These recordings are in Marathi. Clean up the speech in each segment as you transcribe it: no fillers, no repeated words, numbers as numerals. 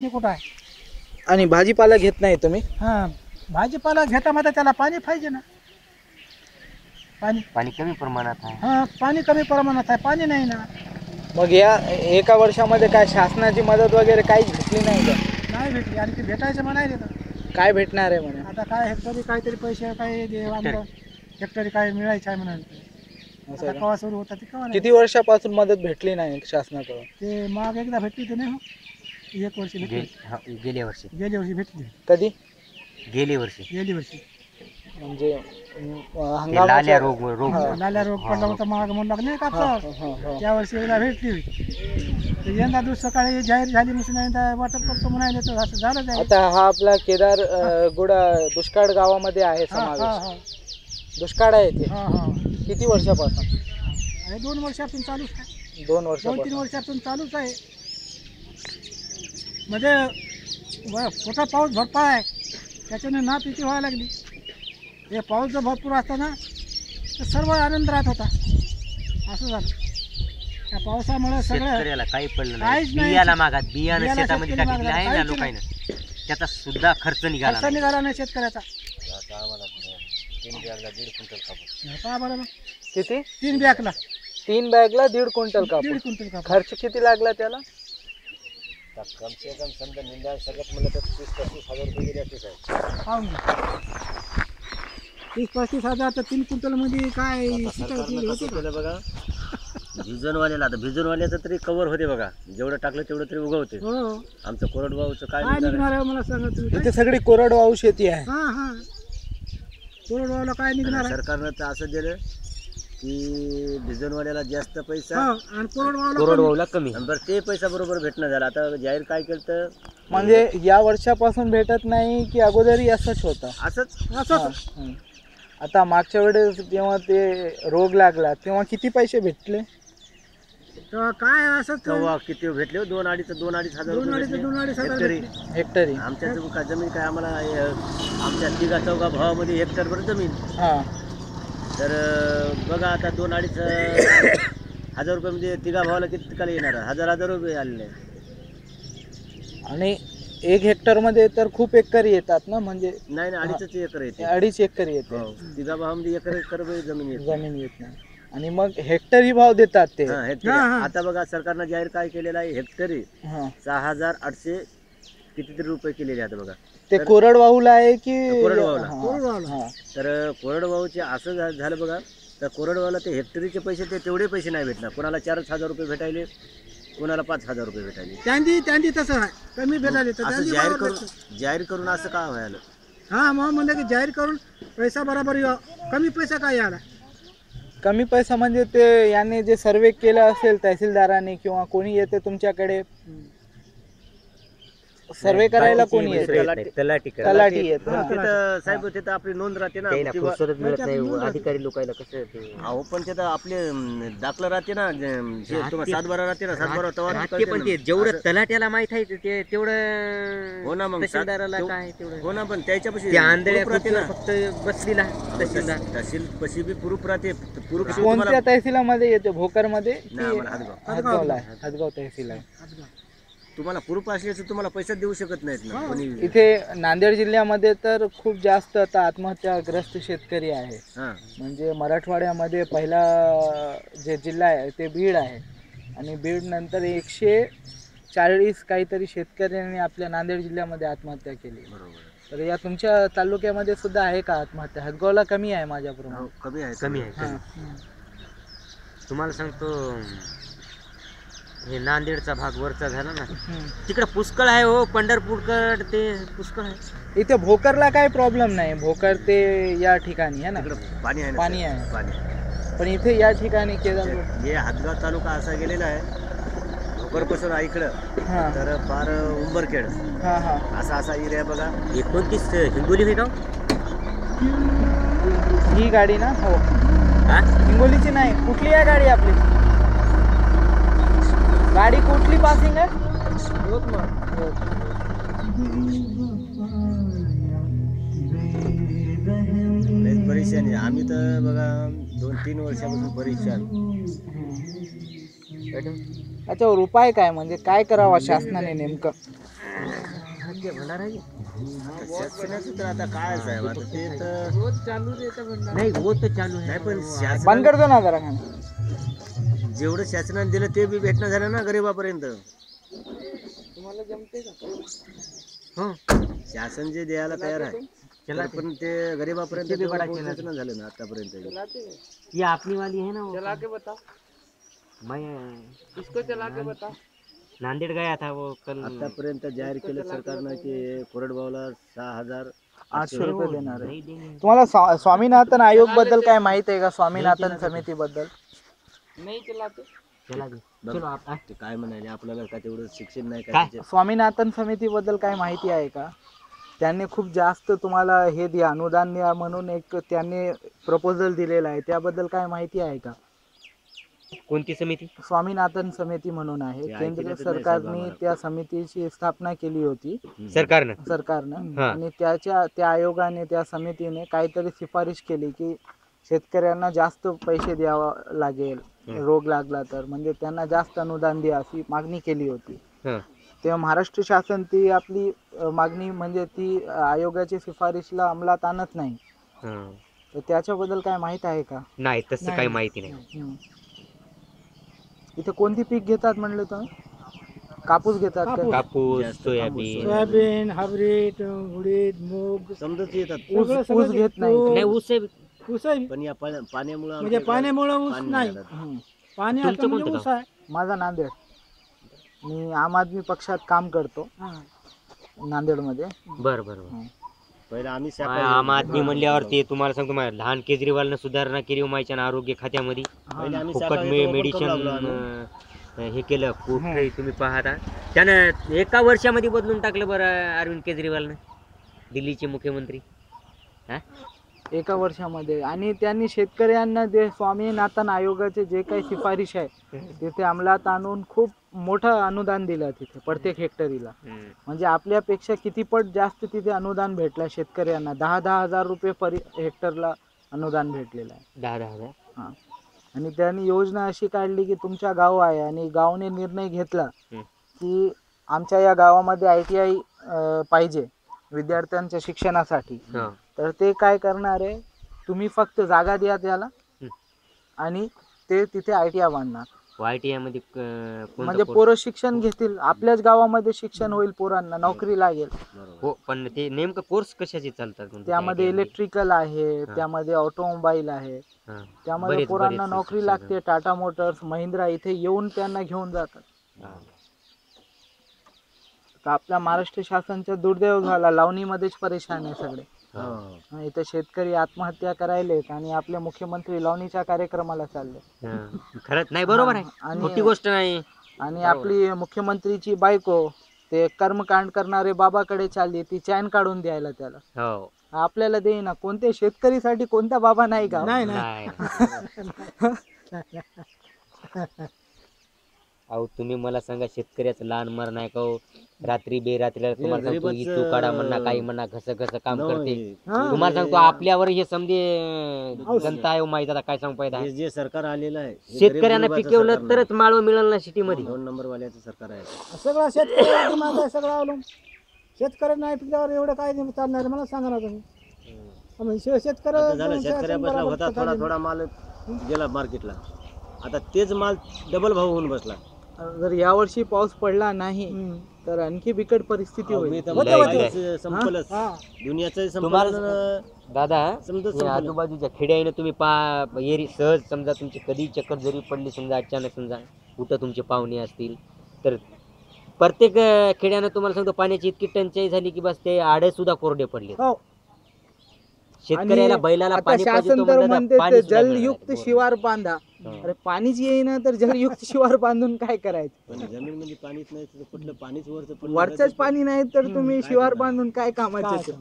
ते कुठं आहे? आणि भाजीपाला घेत नाही तुम्ही? हां, भाजीपाला घेता मात्र त्याला पाणी पाहिजे ना. पाणी कमी प्रमाणात आहे. हां, पाणी कमी प्रमाणात आहे, पाणी नाही ना. मग या एका वर्षामध्ये काय शासनाची मदत वगैरे काहीच भेटली नाही का? नाही भेटली आणि ते भेटायचं म्हणाले तर. काय भेटणार आहे म्हणे? आता काय हेक्टरी काहीतरी पैसे काही आम्हाला हेक्टरी काय मिळायचं आहे म्हणाले. असं आता का? केव्हा सुरू होता ते केव्हा नाही. किती वर्षापासून मदत भेटली नाही शासनाकडून? ते माग एकदा भेटली होती नाही हो. 1 वर्ष भेटली. गेल्या वर्षी गेल्या वर्षी भेटली. कधी? गेल्या वर्षी गेली वर्षी. म्हणजे ते लाल्या रोग लाल्या रोग पडला होता माग म्हणून लागले का त्या वर्षी एकदा भेटली होती. तर यंदा दुष्काळी जाहीर झाली म्हणून यंदा वाटप करतो म्हणाले तर असं झालं आहे. आता हा आपला केदार गुडा दुष्काळ गावामध्ये आहे समावेश. दुष्काळ आहे ते हां हां. किती वर्षापासून? आणि 2 वर्षापासून चालूच आहे. 2 2-3 वर्षापासून. वर्षापासून चालूच आहे. म्हणजे मोठा पाऊस भरपूर आहे त्याच्याने नापिकी व्हायला लागली. हे पाऊस जर भरपूर असता ना तर सर्व आनंद राहत होता. असं झालं त्या पावसामुळे सगळं शेतकऱ्याला काही पडलं काहीच नाही. नाही. बियाला मागात बियाणं बियाला शेतामध्ये शेतकरी टाकलेलं आहे ना मागात, लोकांना, त्याचा सुद्धा खर्च निघाला खर्च निघाला नाही शेतकऱ्याचा. आता बरोबर किती? 3 बॅगला 3 बॅगला 1.5 क्विंटल 1.5 कापूस. क्विंटल कापूस. खर्च किती लागला त्याला? कम से कम समजा निंदा सगळ्यात म्हणलं तर 30-35 हजार रुपये गेले असते साहेब. पाहून घ्या. 30-35 हजार तर 3 क्विंटलमध्ये काय होते का? केलं बघा भिजनवाल्याला, आता भिजनवाल्याचं तरी कव्हर होते बघा, जेवढं टाकलं तेवढं तरी उगवते. हो आमचं कोरडवाहूचं काय काय निघणार निघणार आहे मला सांगा तुम्ही. इथे सगळी कोरडवाहू शेती आहे. हां हां कोरडवाहूला काय निघणार आहे? आहे? सरकारनं तर असं दिलं की भिजनवाल्याला जास्त पैसा, हो, आणि कोरडवाहूला कोरडवाहूला कमी. आणि बरं ते पैसा बरोबर भेटणं झालं. आता जाहीर काय केलं तर म्हणजे या वर्षापासून भेटत नाही की अगोदरही असंच होतं? असंच असंच. हं. आता मागच्या वेळेस जेव्हा ते रोग लागला तेव्हा किती पैसे भेटले? तेव्हा काय असंच तेव्हा किती भेटले? 2-2.5 हजार रुपये 2-2.5 हजार हेक्टरी. हेक्टरी? आमच्या जमीन काय आम्हाला आमच्या 3-4 भावामध्ये हेक्टरभर जमीन. हां. तर बघा आता 2-2.5 हजार रुपयामध्ये 3 भावाला किती काल येणार? हजार रुपये आलेले. आणि 1 हेक्टरमध्ये तर खूप एकरी येतात ना? म्हणजे नाही 2.5 एकर येते. 2.5 एकरी येते. 3 भावामध्ये एकर जमीन येते. जमीन येत नाही आणि मग हेक्टरी भाव देतात ते. हेक्टरी. आता बघा सरकारनं जाहीर काय केलेलं आहे, हेक्टरी हां. 6,800 कितीतरी रुपये केलेले आहेत बघा. ते कोरडवाहूला आहे की कोरडवाहूला. हां. तर कोरडवाहूचे असं झालं बघा, तर कोरडवाहूला ते हेक्टरीचे पैसे तेवढे पैसे नाही भेटणार. कोणाला 4,000 रुपये भेटायले, कोणाला 5,000 रुपये भेटायले. त्यांनी तसं आहे कमी भेटायले तर असं त्यांनी जाहीर करून असं का व्हायला? हां मग म्हणलं की जाहीर करून पैसा बरोबर कमी पैसा काय यायला. कमी पैसा म्हणजे ते याने जे सर्वे केलं असेल तहसीलदाराने किंवा कोणी येते तुमच्याकडे सर्वे करायला, कोणी येते? तलाठी येत. तिथं साहेब तिथं आपली नोंद राहते ना, मिळत नाही अधिकारी लोकांना. कसं अहो पण तिथं आपले दाखला राहते ना, तुम्हाला 7-12 राहते ना, 7-12 तवा पण ते जेवढं तलाट्याला माहित आहे ते तेवढं. हो ना, मग तहसीलदाराला काय तेवढं. हो ना, पण त्याच्यापाशी राहते ना, फक्त बसलीला तहसील पशी बी प्रूफ राहते. प्रूफ कोणत्या तहसीलामध्ये येते? भोकरमध्ये की हदगावला. हदगाव तहसील आहे. तुम्हाला प्रूफ असल्याचं तुम्हाला पैसा देऊ शकत नाहीत ना कोणी. इथे नांदेड जिल्ह्यामध्ये तर खूप जास्त आता आत्महत्याग्रस्त शेतकरी आहे. म्हणजे मराठवाड्यामध्ये पहिला जे जिल्हा आहे ते बीड आहे आणि बीड नंतर 140 काहीतरी शेतकऱ्यांनी आपल्या नांदेड जिल्ह्यामध्ये आत्महत्या केली. बरोबर. तर या तुमच्या तालुक्यामध्ये सुद्धा आहे का आत्महत्या? हदगावला कमी आहे माझ्याप्रमाणे. कमी आहे. तुम्हाला सांगतो, हे नांदेडचा भाग वरचा झाला ना, तिकडे पुष्कळ आहे हो. पंढरपूरकड ते पुष्कळ आहे. इथे भोकरला काही प्रॉब्लेम नाही. भोकर ते या ठिकाणी आहे ना, पाणी आहे. पाणी आहे. पण इथे या ठिकाणी केदार हे हदगाव तालुका असा गेलेला आहे भोकरपासून इकडं तर फार उंबरखेड असा एरिया बघा. 29 हिंगोली हे गाव. ही गाडी ना? हो. हिंगोलीची नाही. कुठली आहे गाडी आपली? गाडी कुठली पासिंग आहे? परेशानी. आम्ही तर बघा 2-3 वर्षापासून परेशान. त्याच्यावर उपाय काय, म्हणजे काय करावा शासनाने नेमकं? शासनाचं तर आता काय साहेब, आता ते तर रोज चालू देतं नाही होत चालू नाही, पण बंद करतो ना जरा खाणं. जेवढं शासनाने दिलं ते बी भेटणं झालं ना गरीबापर्यंत. तुम्हाला जमते का? हो, शासन जे द्यायला तयार आहे तर पण ते गरीबापर्यंत पोहोचणं झालं ना आतापर्यंत. ये अपनी वाली है ना वो, चला के बता, मैं इसको चला के बता. नांदेड़ गया था वो कल. आतापर्यंत जाहीर केलं सरकारनं की कोरडवाहूला 6,800 रुपये देणार आहे. नहीं देंगे. तुम्हाला स्वामीनाथन आयोग बद्दल काय माहित आहे का? स्वामीनाथन समिती बद्दल नाही चलाते. चला दे. बघ, चलो आप ते काय म्हणाले, आपल्याला का तेवढं शिक्षण नाही का काय? त्याच्यात? स्वामीनाथन समितीबद्दल काय माहिती आहे का? त्यांनी खूप जास्त तुम्हाला हे द्या, अनुदान द्या म्हणून एक त्यांनी प्रपोजल दिलेला आहे, त्याबद्दल काय माहिती आहे का? कोणती समिती? स्वामीनाथन समिती म्हणून आहे, ते ऐकण्यातच केंद्र नाही साहेब सरकारने आम्हाला. त्या समितीची स्थापना केली होती सरकारनं, हा. आणि त्या आयोगाने, त्या समितीने काहीतरी शिफारिश केली की शेतकऱ्यांना जास्त पैसे द्यावा लागेल रोग लागला तर, म्हणजे त्यांना जास्त अनुदान द्या अशी मागणी केली होती. हा. तेव्हा महाराष्ट्र शासन ती आपली मागणी म्हणजे ती आयोगाची शिफारिशला अंमलात आणत नाही. हा. तर त्याच्याबद्दल काय माहित आहे का? नाही तसं काही माहिती नाही. हम्म. इथे कोणती पीक घेतात म्हणले तुम्ही? कापूस घेतात का? कापूस, जास्त सोयाबीन. सोयाबीन, हायब्रीड, उडीद, मूग, समजत येतात, ऊस घेत नाही. नाही उससे ऊसही पण या पाण्यामुळे म्हणजे पाण्यामुळे ऊस पाणी नाही. नाही हम्म. पाणी तुमचं असलं म्हणजे कोणतं ऊस आहे. माझा नांदेड. मी आम आदमी पक्षात काम करतो हा. नांदेडमध्ये. बर बर बर. पहिला आम्ही आम आदमी म्हणल्यावर ते तुम्हाला सांगतो माझ्या लहान केजरीवालनं सुधारणा केली माहिती आरोग्य खात्यामध्ये. पहिले आम्ही फुकट शाखाही open करू मेडिसिन लागलो आम्ही. हे केलं कुठे तुम्ही पाहता त्यानं एका वर्षामध्ये बदलून टाकलं बरं अरविंद केजरीवालनं, दिल्लीचे मुख्यमंत्री. एका वर्षामध्ये. आणि त्यांनी शेतकऱ्यांना जे स्वामीनाथन आयोगाचे जे काही शिफारिश आहे तिथे अंमलात आणून खूप मोठं अनुदान दिलं तिथे प्रत्येक हेक्टरीला. म्हणजे आपल्यापेक्षा किती पट जास्त तिथे अनुदान भेटलं शेतकऱ्यांना. 10-10 हजार रुपये हेक्टरला अनुदान भेटलेलं आहे. 10,000 हजार. हां. आणि त्यांनी योजना अशी काढली की तुमच्या गाव आहे आणि गावाने निर्णय घेतला की आमच्या या गावामध्ये ITI पाहिजे विद्यार्थ्यांच्या शिक्षणासाठी. हा. तर ते काय करणार आहे, तुम्ही फक्त जागा द्या त्याला आणि ते तिथे ITI बांधणार. YTI मध्ये कोणतं म्हणजे course? पोरं शिक्षण घेतील, आपल्याच गावामध्ये शिक्षण होईल, पोरांना नोकरी लागेल. हो पण ते नेमकं कोर्स कशाचे चालतात म्हणजे त्यामध्ये ITI मध्ये? इलेक्ट्रिकल आहे, त्यामध्ये ऑटोमोबाईल आहे, हा. त्यामध्ये बरेच- पोरांना बरेच नोकरी शिक्षण. लागते. टाटा मोटर्स, महिंद्रा इथे येऊन त्यांना घेऊन जातात. हा. तर आपल्या महाराष्ट्र शासनाचा दुर्दैव झाला, लावणीमध्येच परेशान आहे सगळे. हा. हा, इथे शेतकरी आत्महत्या करायलेत आणि आपले मुख्यमंत्री लावणीच्या कार्यक्रमाला चालले. हा. खरंच नाही बरोबर आहे, आणि- मोठी गोष्ट नाही. आणि आपली मुख्यमंत्रीची बायको ते कर्मकांड करणारे बाबाकडे चालली, ती चॅन काढून द्यायला त्याला. हो. आपल्याला देईना. कोणत्या शेतकरीसाठी कोणता बाबा नाही का? नाही नाही. अहो तुम्ही मला सांगा शेतकऱ्याचं लहान मरण आहे का हो? रात्री बेरात्रीला तुम्हाला सांगतो गरीबाचं- इतू काढा म्हणा काही म्हणा घस काम करते. नाही. तुम्हाला सांगतो आपल्यावर हे समजे जनता आहे माहिती आता काय सांगू पाहिजे. हे जे सरकार आलेलं आहे हे शेतकऱ्यांना गरीब गरिबाचं पिकवलं सरकार तरच माळव मिळेल ना सिटीमध्ये. नाही. 2 नंबर वाल्याचं सरकार आहे. सगळं शेतकऱ्यावर दिमाग आहे, सगळं अवलंबून. शेतकरी नाही पिकल्यावर एवढं काय चालणार आहे मला सांगा ना तुम्ही. म्हणजे आता झालं शेतकऱ्यापासून होता थोडा शेतकऱ्या थोडा माल गेला मार्केटला, आता तेच माल डबल भाव होऊन बसला. जर यावर्षी पाऊस पडला नाही तर आणखी बिकट परिस्थिती अहो, मी होईल. तर होते, म्हणतो, होते. हे संपलंच दुनियाचं तुम्हाला संपलं. दादा समजा हे संपलं. आजूबाजूच्या खेड्याने तुम्ही एरी सहज समजा तुमची कधी चक्कर जरी पडली समजा अचानक समजा कुठं तुमचे पाहुणे असतील तर प्रत्येक खेड्यानं तुम्हाला सांगतो पाण्याची इतकी टंचाई झाली की बस ते आडे सुद्धा कोरडे पडले. हो. शेतकऱ्याला आणि बैलाला आता पाणी पाहिजे शासन तो तर म्हणलं तर म्हणते पाणी ते सुद्धा मिळणार जलयुक्त नाही. शिवार बांधा. अरे पाणीच येईना तर जलयुक्त शिवार बांधून काय करायचं? पण जमीन मध्ये पाणीच नाही तर कुठलं पाणीच वरचं पडलं वरचंच पाणी नाही तर तुम्ही काय शिवार करणार? बांधून काय कामाचं ते?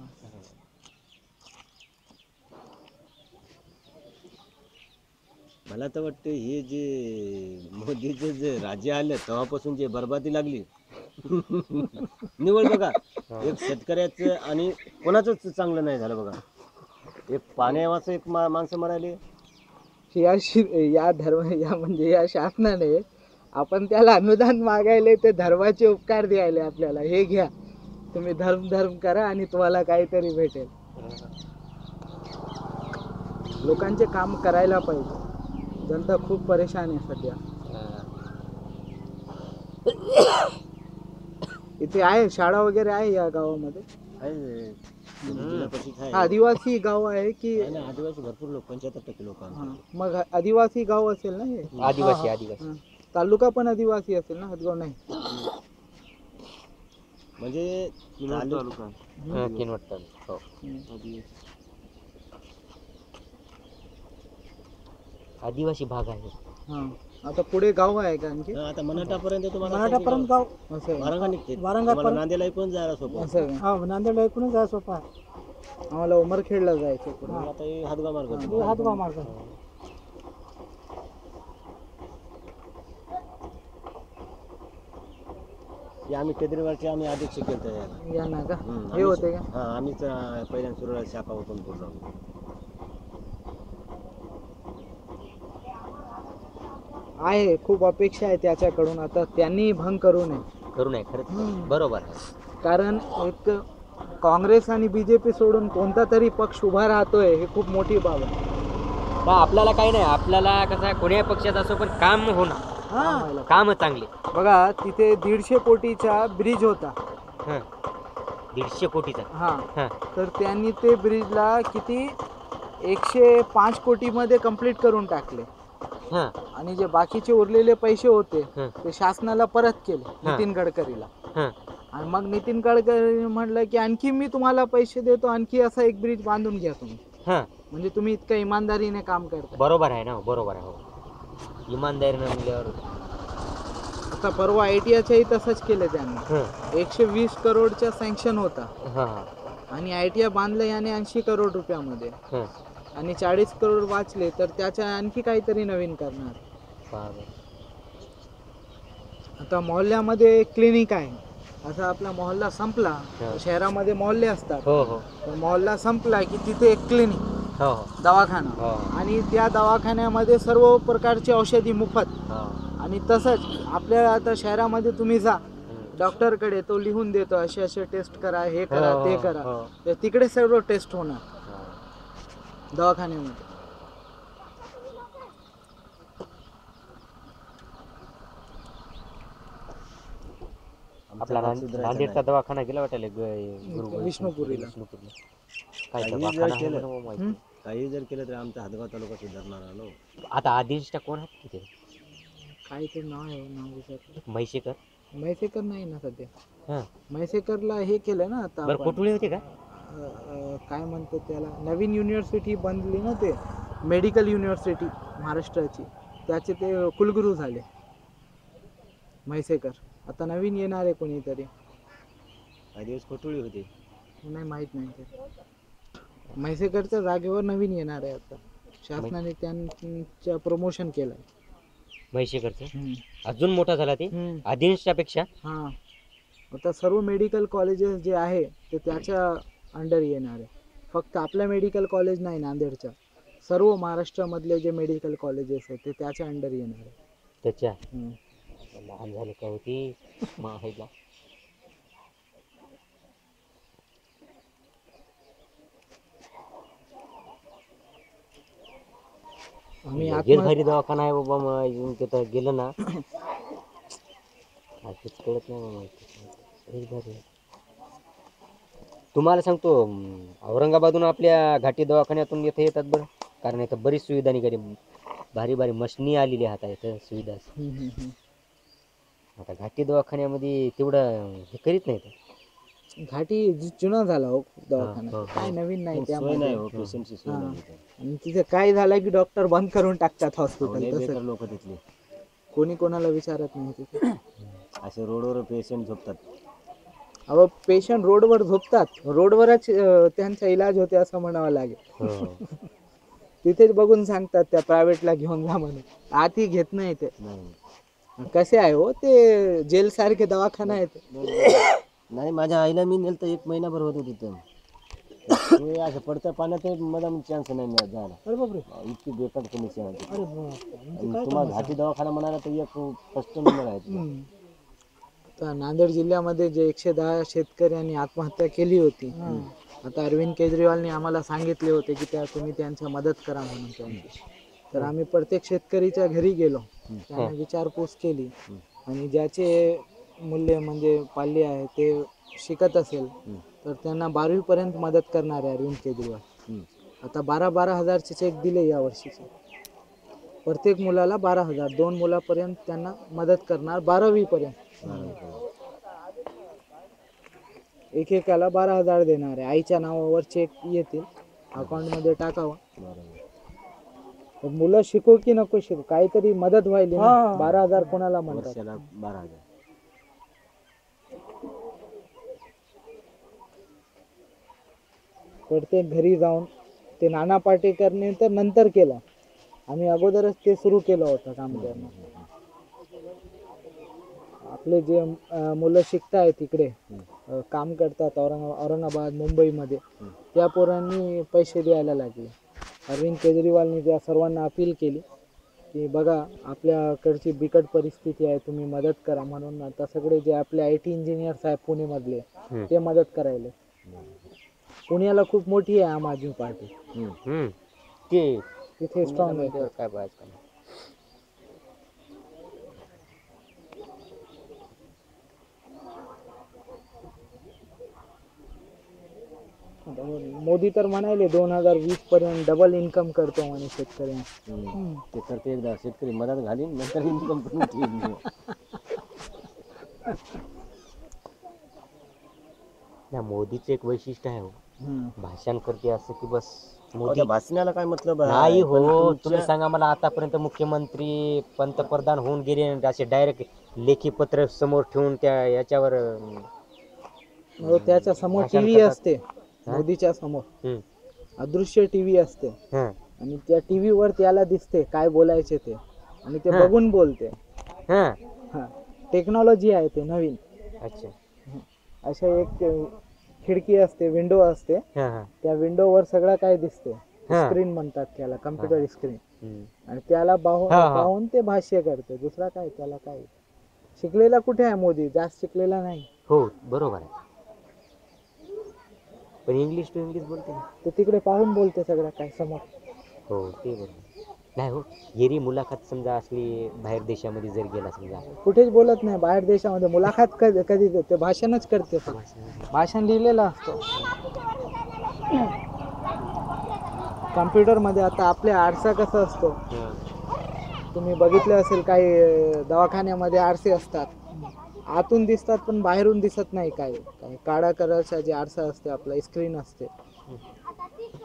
मला तर वाटतं हे जे मोदीचे जे राज्य आलं तेव्हापासून जे बरबादी लागली निवड बघा, एक शेतकऱ्याचं आणि कोणाचंच चांगलं नाही झालं बघा. एक पाण्यावाचं एक माणसं मरायले. या म्हणजे या शासनाने आपण त्याला अनुदान मागायले ते धर्माचे उपकार द्यायले आपल्याला हे घ्या तुम्ही धर्म करा आणि तुम्हाला काहीतरी भेटेल. लोकांचे काम करायला पाहिजे. जनता खूप परेशान आहे सध्या. इथे आहे शाळा वगैरे आहे या गावामध्ये. आदिवासी गाव आहे की आदिवासी भरपूर लोक 75% लोक. मग आदिवासी गाव असेल ना हे. आदिवासी तालुका पण आदिवासी असेल ना हदगाव नाही म्हणजे तालुका किनवट तालुका. हो. आदिवासी भाग आहे. आता पुढे गाव आहे का आणखी. आता मराठापर्यंत तुम्हाला मराठापर्यंत गाव असं वारंगा निघते. वारंगापर्यंत नांदेडला ऐकून जायला सोपं. असं आहे. हा नांदेड ऐकूनच आहे सोपा. आम्हाला उमरखेडला जायचं पुढे. आता हे हातगाव मार्ग. हातगाव मार्ग. आम्ही केद्रीवरचे आम्ही अध्यक्ष केलं यांना का हे होते का. हा आम्हीच पहिल्यांदा सुरुवात शाखा ओपन पूर्ण. आहे खूप अपेक्षा आहे त्याच्याकडून. आता त्यांनी भंग करू नये खरंच बरोबर आहे. कारण एक काँग्रेस आणि बीजेपी सोडून कोणता तरी पक्ष उभा राहतोय हे खूप मोठी बाब आहे. आपल्याला काही नाही, आपल्याला कसं कोणत्याही पक्षात असो पण काम होणं, काम चांगले. बघा तिथे 150 कोटीचा ब्रिज होता. 150 कोटीचा. हा तर त्यांनी ते ब्रिजला किती 105 कोटीमध्ये कंप्लीट करून टाकले. आणि जे बाकीचे उरलेले पैसे होते ते शासनाला परत केले नितीन गडकरीला. आणि मग नितीन गडकरी म्हणलं की आणखी मी तुम्हाला पैसे देतो, आणखी असा एक ब्रिज बांधून घ्या तुम्ही. म्हणजे तुम्ही इतकं इमानदारीने काम करता. बरोबर आहे ना. बरोबर आहे. हो इमानदारीने म्हणल्यावर. आता परवा ITIच्याही तसंच केलं त्यांनी. 120 करोडचा सँक्शन होता आणि ITI बांधलं याने 80 करोड रुपयामध्ये. आणि 40 करोड वाचले तर त्याच्या आणखी काहीतरी नवीन करणार. आता मोहल्ल्यामध्ये क्लिनिक आहे. असा आपला मोहल्ला संपला, शहरामध्ये मोहल्ले असतात, तर मोहल्ला संपला की तिथे एक क्लिनिक दवाखाना. आणि त्या दवाखान्यामध्ये सर्व प्रकारची औषधी मोफत. आणि तसंच आपल्या आता शहरामध्ये तुम्ही जा डॉक्टरकडे, तो लिहून देतो असे असे टेस्ट करा, हे करा ते करा. तर तिकडे सर्व टेस्ट होणार दवाखान्यामध्ये. आपला नांदेडचा दवाखाना गेला वाटायला विष्णुपुरीला. काही जर केलं तर आमचा हातगाव तालुका सुधारणार. आता आदेशच्या कोण आहात तिथे. काय ते नाव आहे, नाव विचारलं. म्हैसेकर नाही ना सध्या. म्हैसेकरला हे केलं ना आता. कोटुळे होते का. काय म्हणतो त्याला, नवीन युनिव्हर्सिटी बनली ना, ते मेडिकल युनिव्हर्सिटी महाराष्ट्राची, त्याचे ते कुलगुरू झाले म्हैसेकर. आता नवीन येणार आहे कोणीतरी. दिवस कोटुळे होते नाही माहित नाही. ते म्हैसेकरच्या जागेवर नवीन येणार आहे. आता शासनाने त्यांचं प्रमोशन केलं म्हैसेकरचं. अजून मोठा झाला ते आदिनच्या पेक्षा. आता सर्व मेडिकल कॉलेजेस जे आहे ते त्याच्या अंडर येणार आहे. फक्त आपलं मेडिकल कॉलेज नाही नांदेडच्या, सर्व महाराष्ट्रामधले जे मेडिकल कॉलेजेस आहेत ते त्याच्या अंडर येणार आहे. त्याच्या लहान झाले का होती माहिला. भारी दवाखाना आहे बाबा. मग तिथं गेलं ना कळत नाही. तुम्हाला सांगतो औरंगाबादहून आपल्या घाटी दवाखान्यातून इथे येतात बरं, कारण इथं बरीच सुविधा निघाली. भारी भारी मशनी आलेली आहेत इथं सुविधा. आता घाटी दवाखान्यामध्ये तेवढं हे करीत नाही. घाटी जुना झाला हो दवाखाना, काय नवीन नाही त्यामध्ये. आणि तिथे काय झालं की डॉक्टर बंद करून टाकतात हॉस्पिटल. लोक तिथले कोणी कोणाला विचारत नाही तिथे. असे रोडवर पेशंट झोपतात. अहो पेशंट रोडवर झोपतात, रोडवरच त्यांचा इलाज होते असं म्हणावं लागेल. तिथेच बघून सांगतात त्या प्रायव्हेटला घेऊन जा म्हणून. आधी घेत नाही ते. कसे आहे हो ते जेल सारखे दवाखाना आहेत. नाही माझ्या आईला मी नेलं तर 1 महिनाभर होतो तिथं. असं पडत्या पाण्यात मला चान्स नाही मिळत जायला. अरे बापरे, इतकी बेकार कंडिशन आहे. तुम्हाला घाटी दवाखाना म्हणाला तर एक फर्स्ट नंबर आहे. आता नांदेड जिल्ह्यामध्ये जे 110 शेतकऱ्यांनी आत्महत्या केली होती, आता अरविंद केजरीवालनी आम्हाला सांगितले होते की तुम्ही त्यांच्या मदत करा म्हणून त्यांची. तर आम्ही प्रत्येक शेतकरीच्या घरी गेलो, त्यांना विचारपूस केली आणि ज्याचे मूल्य म्हणजे पाल्य आहे ते शिकत असेल तर त्यांना 12वी पर्यंत मदत करणार आहे अरविंद केजरीवाल. आता 12 हजारचे चेक दिले या वर्षीचे, प्रत्येक मुलाला 12,000, 2 मुलापर्यंत त्यांना मदत करणार 12वी पर्यंत. एकेकाला 12,000 देणार आहे. आईच्या नावावर चेक येतील, अकाउंटमध्ये टाकावा. मुलं शिकू की नको शिकू, काहीतरी मदत व्हायली ना. 12,000 कोणाला म्हणतात? 12,000. प्रत्येक घरी जाऊन ते नाना पाटेकरने तर नंतर केलं, आम्ही अगोदरच ते सुरू केलं होतं काम करणं. आपले जे मुलं शिकतायत तिकडे काम करतात औरंगाबाद मुंबईमध्ये, त्या पोरांनी पैसे द्यायला लागले. अरविंद केजरीवालनी त्या सर्वांना अपील केली की बघा आपल्याकडची बिकट परिस्थिती आहे, तुम्ही मदत करा म्हणून. आता सगळे जे आपले IT इंजिनियर्स आहेत पुणेमधले ते मदत करायले. पुण्याला खूप मोठी आहे आम आदमी पार्टी, तिथे स्ट्रॉंग आहे. काय पाहायचं मोदी तर म्हणाले 2020 पर्यंत डबल इन्कम करतो म्हणे शेतकऱ्यांना. ते करते एकदा शेतकरी मदत घालीन नंतर इन्कम करून ठेवीन. मोदीचं एक वैशिष्ट्य आहे हो, भाषण करते असं की बस मोदी भाषणाला काय मतलब नाही हो. तुम्ही सांगा मला, आतापर्यंत मुख्यमंत्री पंतप्रधान होऊन गेले असे डायरेक्ट लेखी पत्र समोर ठेवून त्या याच्यावर त्याच्या समोर टीव्ही असते, मोदीच्या समोर अदृश्य टीव्ही असते आणि त्या टीव्ही वर त्याला दिसते काय बोलायचे ते आणि ते बघून बोलते. टेक्नॉलॉजी आहे ते नवीन. अच्छा. अशा एक खिडकी असते, विंडो असते, त्या विंडो वर सगळं काय दिसते. स्क्रीन म्हणतात त्याला, कम्प्युटर स्क्रीन. आणि त्याला पाहून ते भाष्य करते. दुसरा काय त्याला काय. शिकलेला कुठे आहे मोदी? जास्त शिकलेला नाही. हो बरोबर आहे, पण इंग्लिश टू इंग्लिश बोलते ना. ते तिकडे पाहून बोलते सगळं काय समोर. हो ते बरोबर. नाही हो, येरी मुलाखत समजा असली बाहेर देशामध्ये जर गेला समजा, कुठेच बोलत नाही बाहेर देशामध्ये. मुलाखत कधी देते? भाषणच करते. भाषण लिहिलेलं असतं कम्प्युटर मध्ये. आता आपल्या आरसा कसा असतो तुम्ही बघितलं असेल, काही दवाखान्यामध्ये आरसे असतात, आतून दिसतात पण बाहेरून दिसत नाही. काय काळा कलरचा जे आरसा असते आपला स्क्रीन असते,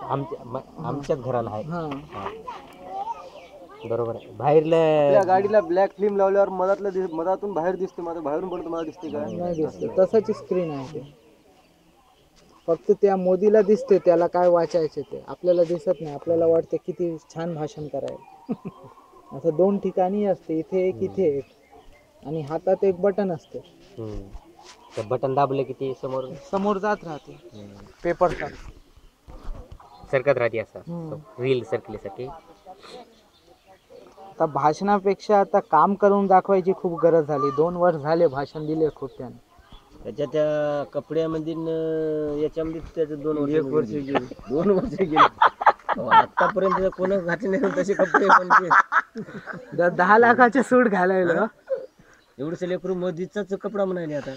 आमच्याच घराला आहे. बरोबर आहे. बाहेरला गाडीला ब्लॅक फिल्म लावल्यावर मधातून बाहेर दिसते, माझं बाहेरून बोलतो मला दिसते का? नाही दिसते. तसंच स्क्रीन आहे ते. फक्त त्या मोदीला दिसते त्याला काय वाचायचे ते, आपल्याला दिसत नाही. आपल्याला वाटते किती छान भाषण करायला. असं 2 ठिकाणी असते, इथे एक इथे एक, आणि हातात एक बटन असते. बटन दाबले की ते समोर जात राहते पेपरचा, सरकत राहते असं रील सरकल्यासाठी. आता भाषणापेक्षा आता काम करून दाखवायची खूप गरज झाली. 2 वर्ष झाले भाषण दिले खूप त्याने. त्याच्या त्या कपड्यामध्ये याच्यामध्ये त्याचे 2 वर्ष गेले. 2 वर्ष गेले. आतापर्यंत कोण घातले नाही तसे कपडे. पण 10 लाखाचे सूट घालायला एवढंच लेकरू मोदीचाच कपडा म्हणाले. आता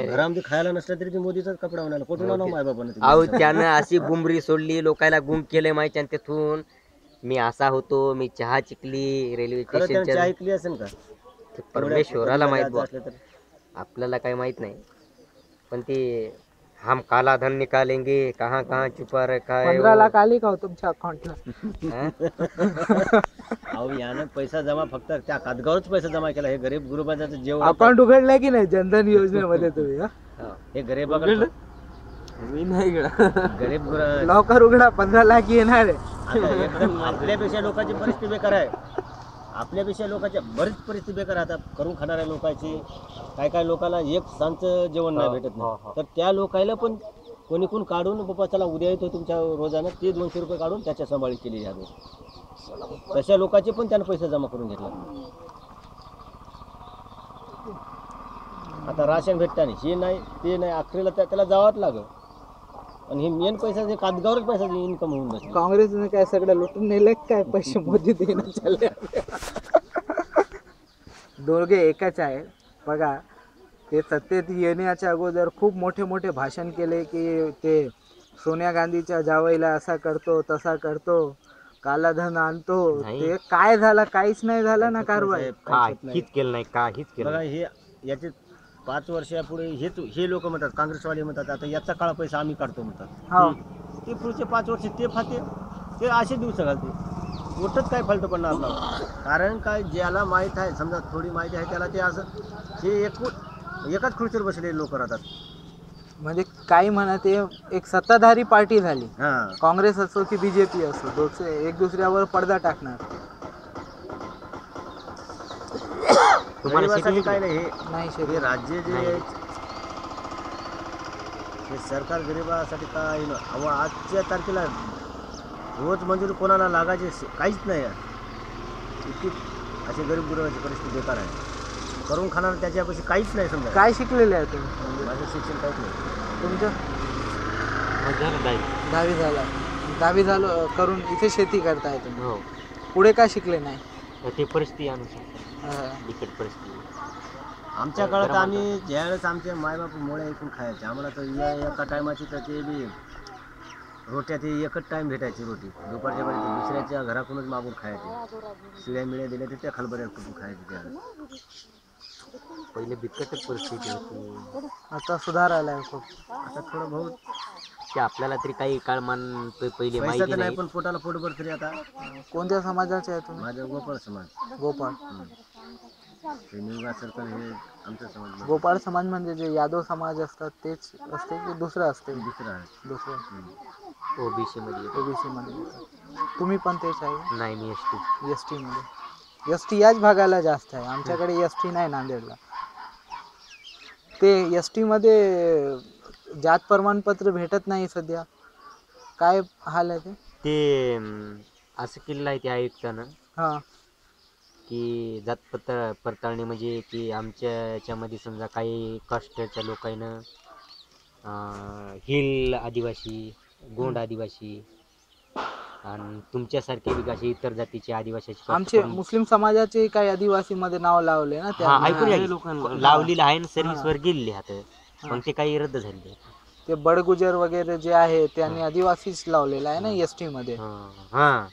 घरामध्ये खायला नसला तरी ते मोदीचाच कपडा म्हणाला. कुठून आलो माय बाबाने? अहो त्यानं अशी गुमरी सोडली, लोकायला गुम केले माहिती. आणि तिथून मी असा होतो, मी चहा चिकली रेल्वे स्टेशनच्या ऐकली असेल का? परमेश्वराला माहित, आपल्याला काही माहित नाही. पण ते हम काला धन निकालेंगे, कहाँ कहाँ छुपा रखा है. 15 लाख आली का हो तुमच्या अकाउंटला? अहो यानं पैसा जमा फक्त त्या कागदावरच पैसा जमा केला. हे गरीब गुरुबाजाचं जेवण अकाउंट उघडलंय की नाही जनधन योजनेमध्ये तुम्ही? हे गरीबाकडे मी नाही गरीब लवकर उघडा, 15 लाख येणार आहे. एकदम आपल्यापेक्षा लोकांची परिस्थिती बेकार आहे. आपल्यापेक्षा लोकांच्या बरीच परिस्थिती बेकार. आता करून खाणाऱ्या लोकांची काय लोकांना एक सांचं जेवण नाही भेटत नाही. तर त्या लोकांना पण कोणी काढून बाबा चला उद्या येतो तुमच्या रोजानं, ते 200 रुपये काढून त्याच्या सांभाळी केली जाते. तशा लोकांचे पण त्यानं पैसे जमा करून घेतला. आता राशन भेटतं नाही, हे नाही ते नाही, अखेरीला त्याला जावंच लागलं. आणि हे मेन पैसा जे कागदावरच पैसा इन्कम होऊन बसले. काँग्रेसने काय सगळं लुटून नेलं काय पैसे मोदी देणं चालले दोघे एकच आहे बघा. ते सत्तेत येण्याच्या अगोदर खूप मोठे मोठे भाषण केले की ते सोनिया गांधीच्या जावईला असा करतो तसा करतो, कालाधन आणतो. ते काय झालं? काहीच नाही झालं ना कारवाई. काहीच केलं नाही, काहीच केलं बघा नाही. हे याचे 5 वर्षापुढे हे लोक म्हणतात, काँग्रेसवाले म्हणतात आता याचा काळा पैसा आम्ही काढतो म्हणतात. हो. ते पुढचे 5 वर्ष ते फाते ते असे दिवस घालते. मोठंच काय फालतू पडणार नाही. कारण काय ज्याला माहीत आहे, समजा थोडी माहिती आहे त्याला ते असं हे एकाच खुर्चीवर बसलेले लोक राहतात. म्हणजे काही म्हणा ते एक सत्ताधारी पार्टी झाली. हां, काँग्रेस असो की बीजेपी असो, एक दुसऱ्यावर पडदा टाकणार. तुम्हाला गरिबासाठी काय नाही. नाही हे शरीर राज्य जे आहे, हे सरकार गरिबासाठी काय ना. अहो आजच्या तारखेला रोज मंजूर कोणाला लागायचे काहीच नाही आहे. इतकी अशी गरीब गुरुवाची परिस्थिती बेकार आहे. करून खाणार त्याच्यापाशी काहीच नाही. समजा काय शिकलेले आहे तुम्ही? माझं शिक्षण काहीच नाही. तुमचं झालं नाही. 10वी झाला. 10वी झालं करून इथे शेती करताय तुम्ही. हो, पुढे काय शिकले नाही? ते परिस्थिती अनुसार बिकट परिस्थिती. आमच्या काळात आम्ही ज्यावेळेस आमचे मायबाप मोळ्या ऐकून खायचे, आम्हाला तर एका टायमाची तर ते बी रोट्या ते एकच टाईम भेटायची रोटी. दुपारच्या वेळी ते दुसऱ्याच्या घरातूनच मागून खायचे. शिळ्या मिळ्या दिल्या तर त्या खालबऱ्या कुठून खायचे. त्यावेळेस पहिले बिकटच परिस्थिती होती. आता सुधार आलाय खूप. आता थोडं बहुत ते आपल्याला तरी काही काळ पहिले पैसा माहिती तर नाही, नाही. पण पोटाला पोटभर तरी. आता कोणत्या समाजाचे आहे तुम्ही? माझा गोपाळ समाज. गोपाळ. ते निवगा सर्कल हे आमचा समाज. गोपाळ समाज म्हणजे जे यादव समाज असतात तेच असते की दुसरं असते? दुसरा आहे. दुसरं ओबीसी मध्ये ओबीसी मध्ये. तुम्ही पण तेच आहे? नाही, मी एसटी. एस टी मध्ये. एस टी याच भागाला जास्त आहे. आमच्याकडे एस टी नाही नांदेडला. ते एस टी मध्ये जात प्रमाणपत्र भेटत नाही सध्या. काय हाल आहे ते? ते असं केलेलं आहे ते आयुक्तानं हां की जात पडताळणी, म्हणजे की आमच्या याच्यामध्ये समजा काही कास्टच्या लोकांना हिल आदिवासी, गोंड आदिवासी आणि तुमच्यासारखे बी असे इतर जातीचे आदिवासीचे आमचे मुस्लिम समाजाचे काही आदिवासी मध्ये नाव लावले ना त्या. ऐकून लावलेलं आहे ना, सर्व्हिसवर गेलेले आता. मग ते काही रद्द झाले. ते बडगुजर वगैरे जे आहे त्यांनी आदिवासीच लावलेलं आहे ना एस टी मध्ये. हा,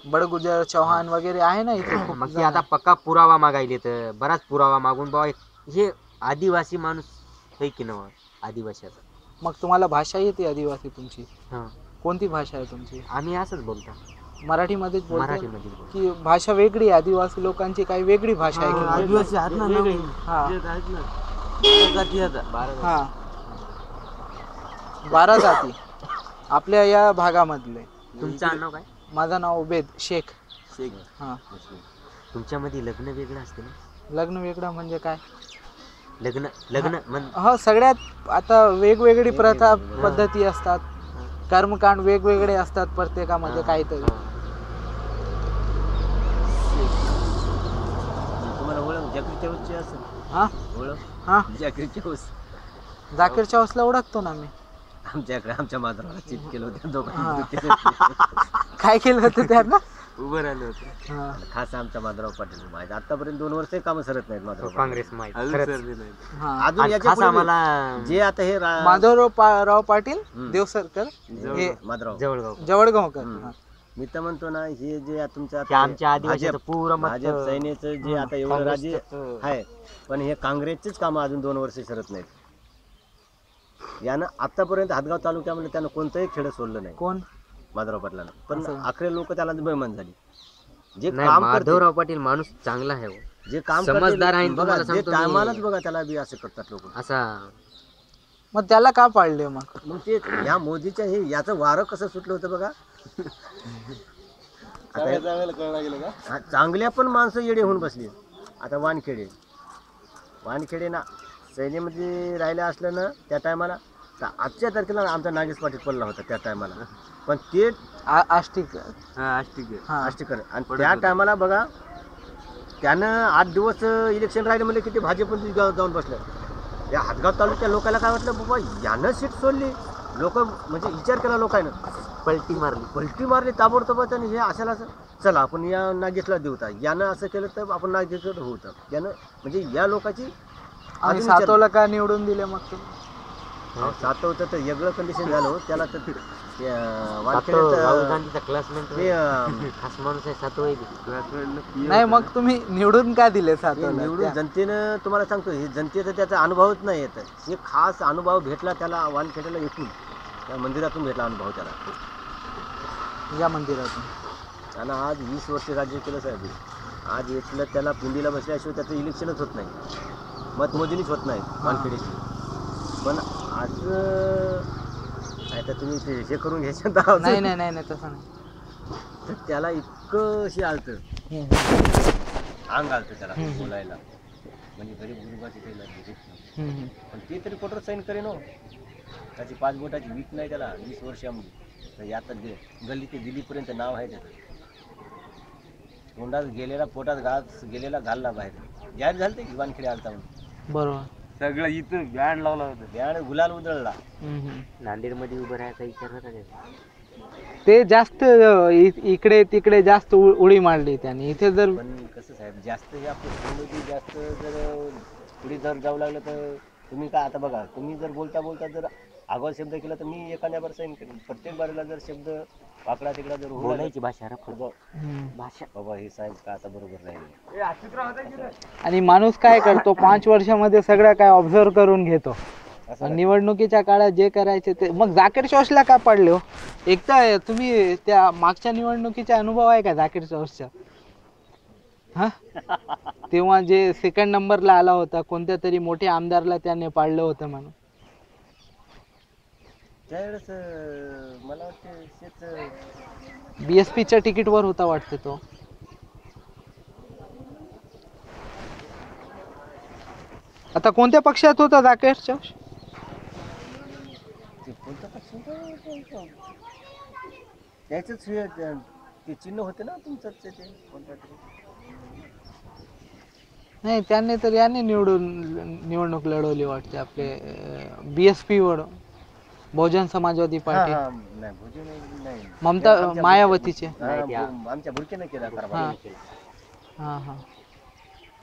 बडगुजर चौहान वगैरे आहे ना इथे खूप मग ते आता पक्का पुरावा मागायले, तर बराच पुरावा मागून बा हे आदिवासी माणूस आहे की नव्ह आदिवासीचा. मग तुम्हाला भाषा येते आदिवासी तुमची? हा, कोणती भाषा आहे तुमची? आम्ही असंच बोलतो, मराठीमध्येच बोलतो मराठीमध्ये बोलतो. की भाषा वेगळी आहे? आदिवासी लोकांची काही वेगळी भाषा आहे की? आदिवासी आहेत ना, हा बारा हा 12 जाती आपल्या या भागामधले. तुमचं नाव काय? माझं नाव उबेद शेख. शेख. हां. तुमच्यामध्ये लग्न वेगळं असते ना? लग्न वेगळं म्हणजे काय? लग्न हो, सगळ्यात आता वेगवेगळी प्रथा पद्धती असतात. कर्मकांड वेगवेगळे असतात प्रत्येकामध्ये काहीतरी. तुम्हाला ओळख जाकीर चौसची असेल? हां ओळख हां जाकीर चौस. जाकीर चौसला ओळखतो ना मी. आमच्याकडे आमच्या मात्राला चित केलं होतं हां. दोघांनी. काय केलं होतं त्यांना? उभं राहिलं होतं. हां. खास आमच्या माधवराव पाटील माहिती. आतापर्यंत 2 वर्ष कामं सरत नाहीत माधवराव पाटील. काँग्रेस माहिती हां. अजून आणि याच्या खास पुढे आम्हाला जे आता हे माधवराव पाटील देवसरकर हे माधवराव जवळगाव जवळगावकर. हां. मी तर म्हणतो ना, हे जे तुमच्या ते आमच्या आदिवासीचं पूर्ण मत भाजप सैन्याचं जे आता एवढं राज्य आहे, पण हे काँग्रेसचेच कामं अजून 2 वर्ष सरत नाहीत. यानं आतापर्यंत हातगाव तालुक्यामध्ये त्यानं कोणतंही खेळ सोडलं नाही कोण? माधवराव पाटलानं. पण असं. अखेर लोक त्याला बेमान झाली. जे नाही, काम करते, माधवराव पाटील माणूस चांगला आहे हो. जे काम समजदार आहे, बघा, तुम्हाला जे सांगतो मी. टायमालाच बघा त्याला बी असं करतात लोक. असा मग त्याला का पाडले मग? मग ते ह्या मोदीच्या हे याचं वारं कसं सुटलं होतं बघा. आता चांगल्या पण माणसं येडे होऊन बसली. आता वानखेडे ना सैन्यामध्ये राहिल्या असलं ना त्या टायमाला, तर आजच्या तारखेला आमचा नागेश पाटील पडला होता त्या टायमाला. पण ते आष्टीकर. आष्टीकर आणि त्या टायमाला बघा त्यानं 8 दिवस इलेक्शन राहिले म्हणजे किती भाजप जाऊन बसलं. या हातगाव तालुक्या लोकांना काय वाटलं बाबा यानं सीट सोडली. लोक म्हणजे विचार केला लोकांना, पलटी मारली ताबडतोब. आणि हे अशाला चला आपण या नागेशला देऊता, यानं असं केलं तर आपण नागेशला होतं. यानं म्हणजे या लोकांची आणि सातवला का निवडून दिले मग तुम्ही? सातवतं तर वेगळं कंडिशन झालं. त्याला तर राहुल गांधीचा क्लासमेट खास माणूस आहे सातव. नाही मग तुम्ही निवडून का दिले सातवला? निवडून जनतेनं तुम्हाला सांगतो, हे जनतेचा त्याचा अनुभवच नाही येत. हे खास अनुभव भेटला त्याला वानखेड्याला येथून, त्या मंदिरातून भेटला अनुभव त्याला, या मंदिरातून. त्यानं आज 20 वर्ष राज्य केलं साहेब. आज येथलं त्याला पिंडीला बसल्याशिवाय त्याचं इलेक्शनच होत नाही, मतमोजणीच होत नाही वानखेड्याची. पण आज नाही तर तुम्ही ते हे करून घ्यायचं नाही नाही नाही तसं नाही. तर त्याला इतकं अशी आलतं, अंग आलतं त्याला बोलायला. म्हणजे गरीब गुरुबाची ते लागली. पण ते तरी कोटर साईन करेन हो. त्याची 5 बोटाची वीट नाही त्याला 20 वर्षामध्ये. तर यात गल्ली ते दिल्लीपर्यंत नाव आहे त्याचं. तोंडात गेलेला पोटात गेलेला घालला बाहेर. जाहीर झालं ते वानखेडे आलता म्हणून. बरोबर. सगळं इथं बँड लावला होता, बँड गुलाल उधळला. नांदेडमध्ये उभं राहायचा विचार होता ते जास्त इकडे तिकडे जास्त उडी मारली त्याने. इथे जर पण कसं साहेब जास्त हे आपलं सोडून जास्त जर पुढे जर जाऊ लागलं तर तुम्ही काय आता बघा, तुम्ही जर बोलता बोलता जर आगोल शब्द केला तर मी एखाद्यावर साईन करेन. प्रत्येक बारीला जर शब्द वाकडा तिकडा जर बोलायची भाषा भाषा बाबा हे साहेब का आता बरोबर राहील. आणि माणूस काय करतो 5 वर्षामध्ये सगळं काय ऑब्झर्व करून घेतो. निवडणुकीच्या काळात जे करायचे ते. मग जाकीर चौसला का पडले हो? एकदा तुम्ही त्या मागच्या निवडणुकीचा अनुभव आहे का जाकीर चौसचा? हा, तेव्हा जे 2nd नंबरला आला होता, कोणत्या तरी मोठ्या आमदारला त्याने पाडलं होतं म्हणून. त्यावेळेस मला वाटतं BSPच्या तिकीटवर होता वाटतं तो. आता कोणत्या पक्षात होता जाकीर चौस? त्याच ते चिन्ह होते ना तुमचं ते कोणत्या तरी. नाही, त्यांनी तर याने निवडणूक लढवली वाटते आपले BSP वर, बहुजन समाजवादी पार्टी. नाही भोजन नाही, ममता मायावतीचे. आमच्या बुरकीनं केला कारभार. हा हा.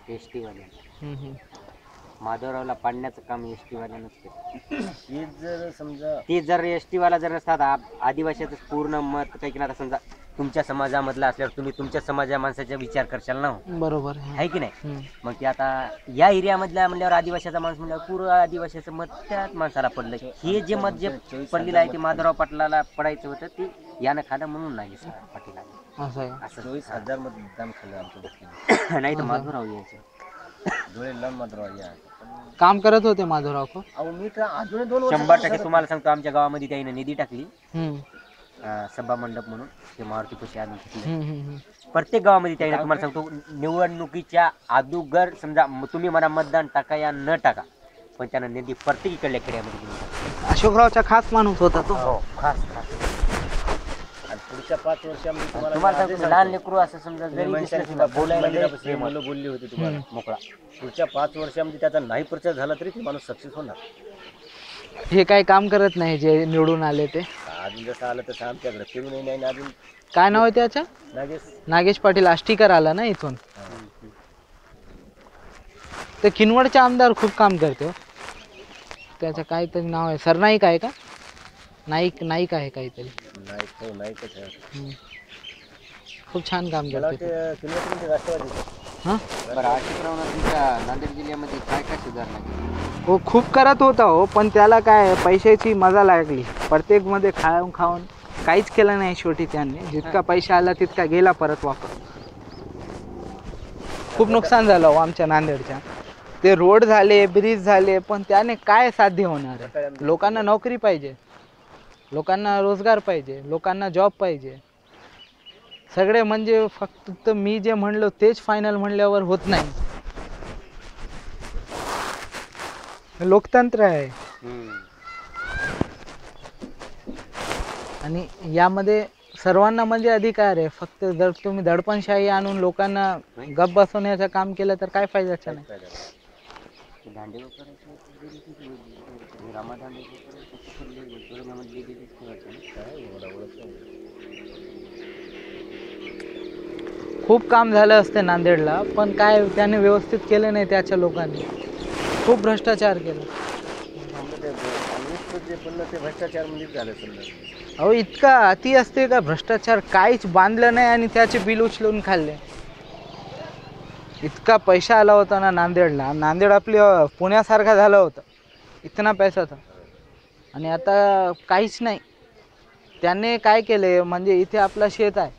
एसटी वाले माधवरावला पाडण्याचं काम एसटी वाल्यानंच केलं. हे जर समजा ते जर एसटी वाला जर नसतात, आदिवासीचं पूर्ण मत काही केलं, समजा तुमच्या समाजामधला असल्यावर तुम्ही तुमच्या समाजा माणसाचा विचार करशाल ना. बरोबर आहे की नाही? मग ते आता या एरियामधल्या म्हणल्यावर आदिवासीचा माणूस म्हणल्यावर पूर्ण आदिवासीचं मत त्याच माणसाला पडलं. हे जे मत जे पडलेलं आहे ते माधवराव पाटलाला पडायचं होतं, ते यानं खाणं म्हणून नाही पाटील असं आहे. असं 24,000 मतदान खाल्लं आमचं. नाही तर माधवराव यायचं. डोळे लावून माधवराव या काम करत होते माधवराव को. अहो मी तर अजून 2 वर्ष 100% तुम्हाला सांगतो, आमच्या गावामध्ये त्याने निधी टाकली सभा मंडप म्हणून, ते मारुती पशी आणून प्रत्येक गावामध्ये त्याने. तुम्हाला सांगतो निवडणुकीच्या अगोदर समजा तुम्ही मला मतदान टाका या न टाका, पण त्यानं निधी प्रत्येकीकडल्या खेड्यामध्ये दिली. अशोकरावचा खास माणूस होता तो. खास. आणि पुढच्या 5 वर्षामध्ये तुम्हाला सांगतो लहान लेकरू असं समजा जरी बोलायला बोलली होती तुम्हाला मोकळा. पुढच्या 5 वर्षामध्ये त्याचा नाही प्रचार झाला तरी ते माणूस सक्सेस होणार. हे काय काम करत नाही जे निवडून आले ते. अजून जसं आलं तसं आमच्याकडे फिरून नाही. अजून काय नाव आहे त्याचं? नागेश पाटील आष्टीकर आला ना इथून. ते किनवडचे आमदार खूप काम करते हो. त्याचं काहीतरी नाव आहे, सरनाईक आहे का? नाईक आहे काहीतरी. खूप छान काम करते. हां, नांदेड जिल्ह्यामध्ये काय काय सुधारणा केली? हो खूप करत होता हो, पण त्याला काय पैशाची मजा लागली. प्रत्येकमध्ये खाऊन काहीच केलं नाही. शेवटी त्यांनी जितका पैसा आला तितका गेला परत वापस. खूप नुकसान झालं हो आमच्या नांदेडच्या. ते रोड झाले, ब्रिज झाले, पण त्याने काय साध्य होणार आहे? लोकांना नोकरी पाहिजे, लोकांना रोजगार पाहिजे, लोकांना जॉब पाहिजे. सगळे म्हणजे फक्त मी जे म्हणलो तेच फायनल म्हणल्यावर होत नाही. लोकतंत्र आहे आणि यामध्ये सर्वांना म्हणजे अधिकार आहे. फक्त जर तुम्ही दडपणशाही आणून लोकांना गप बसवण्याचं काम केलं तर काय फायद्याचं नाही. खूप काम झालं असते नांदेडला, पण काय त्याने व्यवस्थित केलं नाही त्याच्या लोकांनी. खूप भ्रष्टाचार केला. ते भ्रष्टाचार म्हणजे झालं समजा. अहो इतका अति असते का भ्रष्टाचार, काहीच बांधलं नाही आणि त्याचे बिल उचलून खाल्ले. इतका पैसा आला होता ना नांदेडला, नांदेड आपली पुण्यासारखा झालं होतं, इतना पैसा था. आणि आता काहीच नाही. त्याने काय केले म्हणजे इथे आपला शेत आहे,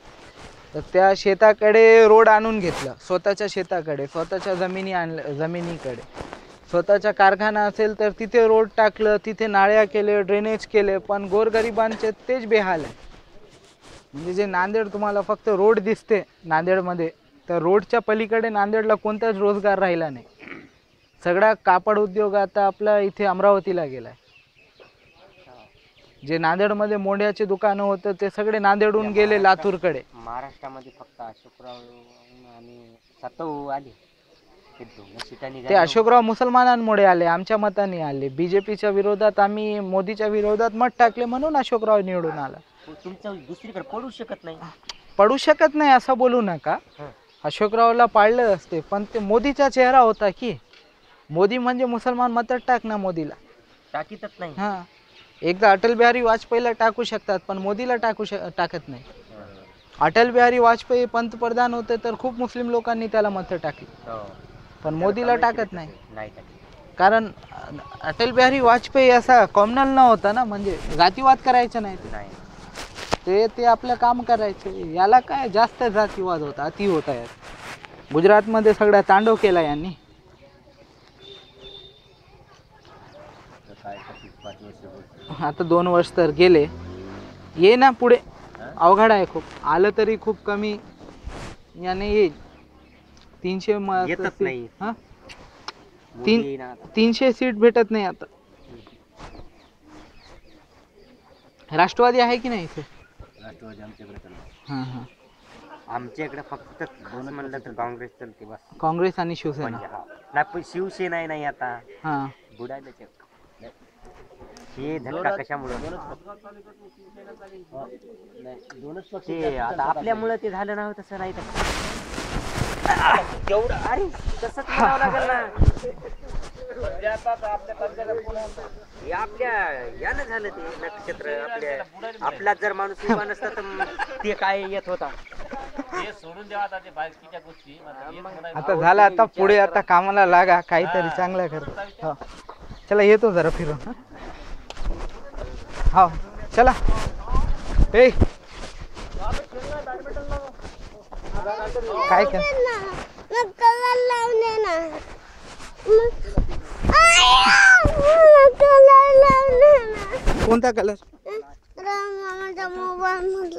तर त्या शेताकडे रोड आणून घेतला, स्वतःच्या शेताकडे, स्वतःच्या जमिनीकडे. स्वतःचा कारखाना असेल तर तिथे रोड टाकलं, तिथे नाळ्या केले, ड्रेनेज केले, पण गोरगरिबांचे तेच बेहाल आहे. म्हणजे जे नांदेड तुम्हाला फक्त रोड दिसते नांदेडमध्ये, तर रोडच्या पलीकडे नांदेडला कोणताच रोजगार राहिला नाही. सगळा कापड उद्योग आता आपला इथे अमरावतीला गेला आहे. जे नांदेडमध्ये मोंड्याचे दुकानं होतं ते सगळे नांदेडहून गेले लातूरकडे. महाराष्ट्रामध्ये फक्त अशोकराव आणि सातव आले. ते अशोकराव मुसलमानांमुळे आले, आमच्या मताने आले. बीजेपीच्या विरोधात, आम्ही मोदीच्या विरोधात मत टाकले म्हणून अशोकराव निवडून आला. तुमचं दुसरीकडे पडू शकत नाही. पडू शकत नाही असं बोलू नका. अशोकरावला पाळलं असते, पण ते मोदीचा चेहरा होता की. मोदी म्हणजे मुसलमान मतच टाक ना मोदीला. टाकीतच नाही. हां, एकदा अटल बिहारी वाजपेयीला टाकू शकतात, पण मोदीला टाकत नाही. अटल बिहारी वाजपेयी पंतप्रधान होते तर खूप मुस्लिम लोकांनी त्याला मतं टाकली, पण मोदीला टाकत नाही. कारण अटल बिहारी वाजपेयी असा कॉमनल न होता ना, म्हणजे जातीवाद करायचं नाही ते आपलं काम करायचे. याला काय जास्त जातीवाद होता, अति होता यार. गुजरातमध्ये सगळा तांडव केला यांनी. आता 2 वर्ष तर गेले, ये ना पुढे. अवघड आहे खूप. आलं तरी खूप कमी याने येईल. 300 सीट भेटत नाही आता. राष्ट्रवादी आहे की नाही इथे? राष्ट्रवादी आमच्याकडे हां हां, आमच्याकडे फक्त म्हणलं तर काँग्रेस चालते बस. काँग्रेस आणि शिवसेना. नाही पण शिवसेना नाही आता. हां, बुडायला हे धक्का कशामुळे? ते आता आपल्यामुळे ते झालं ना, तसं नाही तर एवढं. अरे तसंच म्हणावं लागेल ना. हे आपल्या यानं झालं ते नक्षत्र. आपला जर माणूस उभा नसता तर ते काय येत होता. आता झालं. आता पुढे आता कामाला लागा, काहीतरी चांगलं कर. हो चला, येतो जरा फिरून. हो चला. ए काय कर कोणता कलर? मोबाईल